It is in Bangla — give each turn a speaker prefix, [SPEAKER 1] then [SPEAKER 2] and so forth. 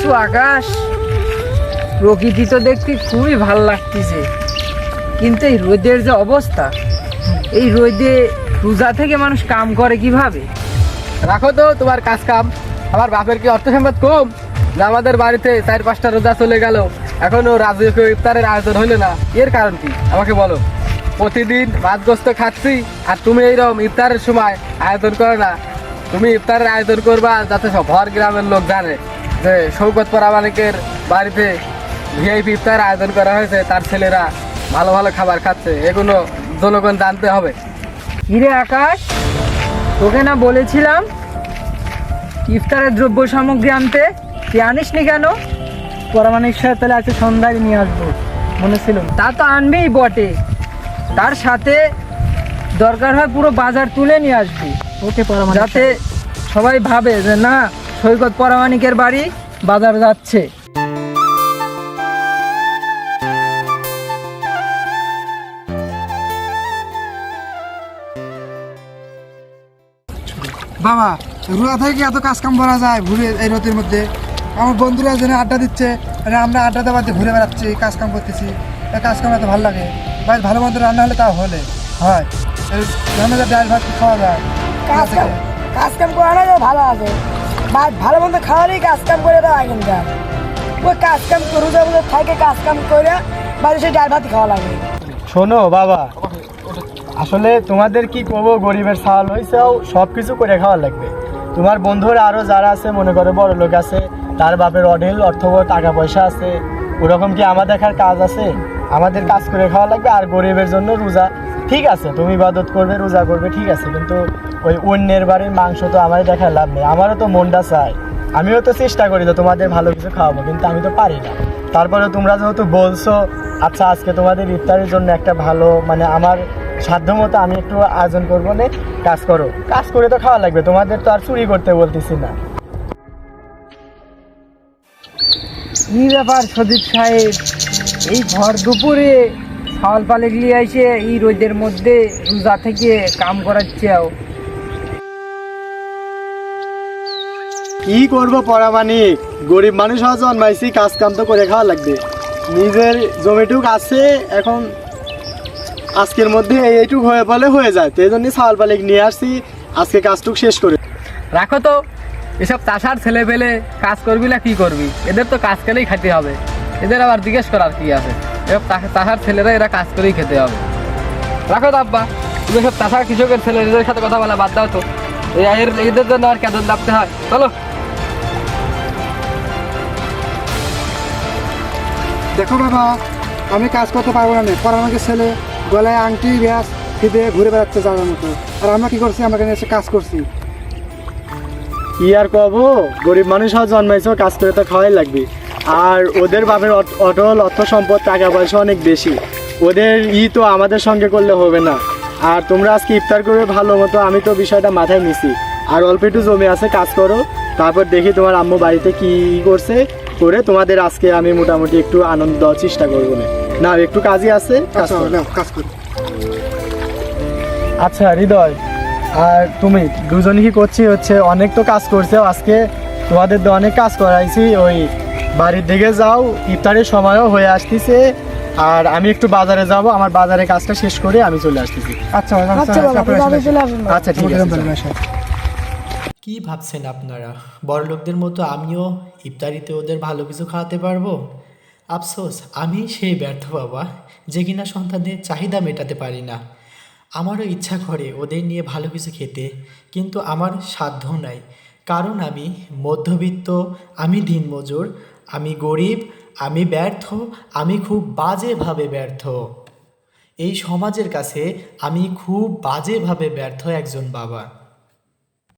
[SPEAKER 1] কিছু আকাশ, প্রকৃতি তো দেখতে খুবই ভাল লাগতেছে, কিন্তু এই রোদের যে অবস্থা, এই রোদে রোজা থেকে মানুষ কাম করে কিভাবে?
[SPEAKER 2] রাখো তো তোমার কাজ কাম। আমার বাপের কি অর্থ সম্পদ কম যে আমাদের বাড়িতে 4-5টা রোজা চলে গেল, এখনো রাজকীয় ইফতারের আয়োজন হইলো না? এর কারণ কি আমাকে বলো। প্রতিদিন ভাত গোস্ত খাচ্ছি, আর তুমি এইরকম ইফতারের সময় আয়োজন করো না। তুমি ইফতারের আয়োজন করবা যাতে সব ভর গ্রামের লোক জানে যে শৌকত পরামানিকের বাড়িতে ভিআইপি ইফতার আয়োজন করা হয়েছে, তার ছেলেরা ভালো ভালো খাবার খাচ্ছে, এগুলো জনগণ জানতে হবে।
[SPEAKER 1] কিরে আকাশ, তোকে না বলেছিলাম ইফতারের দ্রব্য সামগ্রী আনতে, তুই আনিসনি কেন?
[SPEAKER 3] পরামানিক সাহেব তাহলে আজকে সন্ধ্যায় নিয়ে আসবো, মনে ছিল না।
[SPEAKER 1] তা তো আনবেই বটে, তার সাথে দরকার হয় পুরো বাজার তুলে নিয়ে আসবি,
[SPEAKER 3] ওকে পরামানিক
[SPEAKER 1] যাতে সবাই ভাবে যে না, সৈকত পরামানিকের বাড়ি বাজার যাচ্ছে।
[SPEAKER 4] বাবা, রোজা থেকে এত কাজ কাম করা যায় ঘুরে এই রোদের মধ্যে? আমার বন্ধুরা যেন আড্ডা দিচ্ছে, মানে আমরা আড্ডা দেওয়াতে ঘুরে বেড়াচ্ছি, কাজ কাম করতেছি। এই কাজ কাম এত ভালো লাগে, ভাই ভালো মন্দ রান্না হলে তাও হলে হয়, রান্না ডাল ভাত খাওয়া যায়।
[SPEAKER 5] কাজ কাম করা না ভালো আছে, ভালো মন্দ খাওয়ারই কাজ কাম করে দেওয়া এখানকার। ওই কাজ কাম রোজা রোজা থাকে, কাজ কাম করে বাড়ি সে ডাল ভাত খাওয়া লাগে।
[SPEAKER 3] শোনো বাবা, আসলে তোমাদের কি করবো, গরিবের সাল হয়েছেও সব কিছু করে খাওয়া লাগবে। তোমার বন্ধুরা আরও যারা আছে, মনে করো বড় লোক আছে, তার বাপের অঢেল অর্থ টাকা পয়সা আছে, ওরকম কি আমার দেখার কাজ আছে? আমাদের কাজ করে খাওয়া লাগবে। আর গরিবের জন্য রোজা ঠিক আছে, তুমি ইবাদত করবে, রোজা করবে, ঠিক আছে, কিন্তু ওই অন্যের বাড়ির মাংস তো আমার দেখার লাভ নেই। আমারও তো মনটা চায়, আমিও তো চেষ্টা করি তো তোমাদের ভালো কিছু খাওয়াবো, কিন্তু আমি তো পারি না। তারপরে তোমরা যেহেতু বলছো, আচ্ছা আজকে তোমাদের ইফতারের জন্য একটা ভালো, মানে আমার সাধ্য মতো আমি একটু আয়োজন করবো, না কাজ করো, কাজ করে তো খাওয়া লাগবে, তোমাদের তো আর চুরি করতে বলতেছি না।
[SPEAKER 1] কি ব্যাপার সজিত সাহেব, এই ভর দুপুরে ছাওয়াল পালে গিয়ে এসে এই রোদের মধ্যে রোজা থেকে কাম করাচ্ছেও?
[SPEAKER 3] কি করবো পরামানিক, গরিব মানুষ হওয়া জন্মাইছি, কাজ কাম তো করে খাওয়া লাগবে। নিজের জমিটুক আছে, এখন আজকের মধ্যে এইটুক হয়ে বলে হয়ে যায়, তো এই জন্যই ছাওয়াল পালে নিয়ে আসছি, আজকে কাজটুক শেষ করে।
[SPEAKER 2] রাখো তো এসব চাষার ছেলে পেলে, কাজ করবি না কি করবি? এদের তো কাজ করেই খেতে হবে, এদের আবার জিজ্ঞেস করার কি আছে? এসব চাষার ছেলেরা এরা কাজ করেই খেতে হবে। রাখো তো আব্বা, তুমি সব চাষা কৃষকের ছেলেদের সাথে কথা বলা বাদ দাও তো, এদের জন্য আর কেমন লাগতে হয়? চলো।
[SPEAKER 4] দেখো বাবা, আমি কাজ করতে পারবো না, পরামানিকের ছেলে গলায় আংটি ব্যাস ফিতে ঘুরে বেড়াচ্ছে যাওয়ার মতো, আর আমরা কি করছি, আমরা এখানে এসে কাজ করছি।
[SPEAKER 3] কি আর কব, গরিব মানুষ হওয়া জন্মাইছো, কাজ করে তো খাওয়াই লাগবে। আর ওদের বাপের অটল অর্থ সম্পদ, টাকা পয়সা অনেক বেশি, ওদের তো আমাদের সঙ্গে করলে হবে না। আর তোমরা আজকে ইফতার করবে ভালো মতো, আমি তো বিষয়টা মাথায় নিছি। আর অল্প একটু জমি আছে, কাজ করো, তারপর দেখি তোমার আম্মু বাড়িতে কি করছে, করে তোমাদের আজকে আমি মোটামুটি একটু আনন্দ দেওয়ার চেষ্টা করবো। না একটু কাজই আছে, কাজ করো।
[SPEAKER 4] কাজ করি।
[SPEAKER 3] আচ্ছা হৃদয়, আর তুমি দুজনে কি করছি, হচ্ছে অনেক তো কাজ করছে আজকে, তোমাদের তো অনেক কাজ করাইছি, ওই বাড়ির দিকে যাও, ইফতারের সময়ও হয়ে আসতেছে, আর আমি একটু বাজারে যাব, আমার বাজারের কাজটা শেষ করে আমি চলে আসতেছি।
[SPEAKER 4] আচ্ছা
[SPEAKER 3] আচ্ছা ঠিক আছে।
[SPEAKER 6] কি ভাবছেন আপনারা, বড়লোকদের মতো আমিও ইফতারিতে ওদের ভালো কিছু খাওয়াতে পারবো? আফসোস, আমি সেই ব্যর্থ বাবা, যে কিনা সন্তানদের চাহিদা মেটাতে পারি না। আমারও ইচ্ছা করে ওদের নিয়ে ভালো কিছু খেতে, কিন্তু আমার সাধ্য নাই, কারণ আমি মধ্যবিত্ত, আমি দিনমজুর, আমি গরিব, আমি ব্যর্থ, আমি খুব বাজেভাবে ব্যর্থ। এই সমাজের কাছে আমি খুব বাজেভাবে ব্যর্থ একজন বাবা।